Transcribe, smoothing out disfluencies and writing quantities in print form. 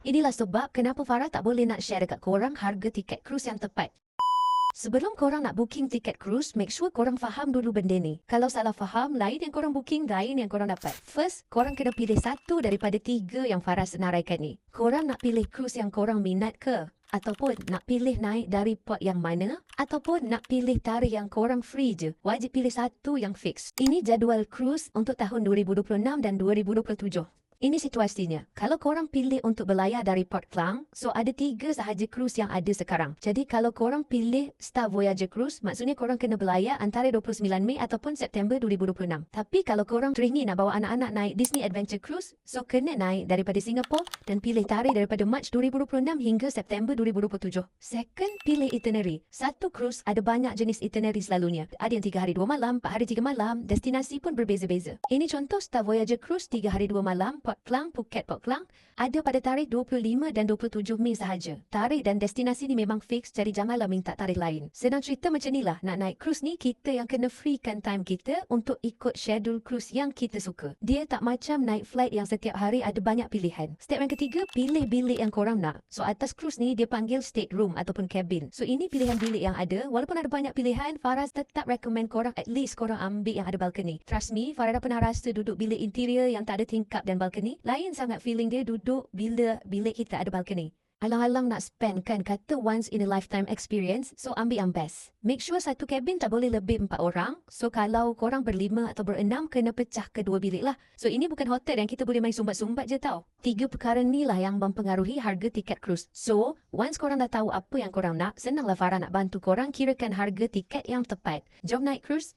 Inilah sebab kenapa Farah tak boleh nak share dekat korang harga tiket cruise yang tepat. Sebelum korang nak booking tiket cruise, make sure korang faham dulu benda ni. Kalau salah faham, lain yang korang booking, lain yang korang dapat. First, korang kena pilih satu daripada 3 yang Farah senaraikan ni. Korang nak pilih cruise yang korang minat ke? Ataupun nak pilih naik dari port yang mana? Ataupun nak pilih tarikh yang korang free je? Wajib pilih satu yang fix. Ini jadual cruise untuk tahun 2026 dan 2027. Ini situasinya. Kalau korang pilih untuk berlayar dari Port Klang, so ada 3 sahaja cruise yang ada sekarang. Jadi kalau korang pilih Star Voyager Cruise, maksudnya korang kena berlayar antara 29 Mei ataupun September 2026. Tapi kalau korang teringin nak bawa anak-anak naik Disney Adventure Cruise, so kena naik daripada Singapore dan pilih tarikh daripada Mac 2026 hingga September 2027. Second, pilih itinerary. Satu cruise ada banyak jenis itinerary selalunya. Ada yang 3 hari 2 malam, 4 hari 3 malam, destinasi pun berbeza-beza. Ini contoh Star Voyager Cruise 3 hari 2 malam, Port Klang, Phuket Port Klang, ada pada tarikh 25 dan 27 Mei sahaja. Tarikh dan destinasi ni memang fix, jadi janganlah minta tarikh lain. Senang cerita macam ni lah, nak naik cruise ni kita yang kena freekan time kita untuk ikut schedule cruise yang kita suka. Dia tak macam naik flight yang setiap hari ada banyak pilihan. Step yang ketiga, pilih bilik yang korang nak. So atas cruise ni dia panggil state room ataupun cabin. So ini pilihan bilik yang ada. Walaupun ada banyak pilihan, Farah tetap recommend korang at least korang ambil yang ada balcony. Trust me, Farah dah pernah rasa duduk bilik interior yang tak ada tingkap dan balcony. Lain sangat feeling dia duduk bila bilik kita ada balcony. Alang-alang nak spend kan kata once in a lifetime experience, so ambil yang best. Make sure satu kabin tak boleh lebih 4 orang. So kalau korang berlima atau berenam, kena pecah ke 2 bilik lah. So ini bukan hotel yang kita boleh main sumbat-sumbat je tau. 3 perkara ni lah yang mempengaruhi harga tiket cruise. So, once korang dah tahu apa yang korang nak, senanglah Farah nak bantu korang kirakan harga tiket yang tepat. Jom naik cruise.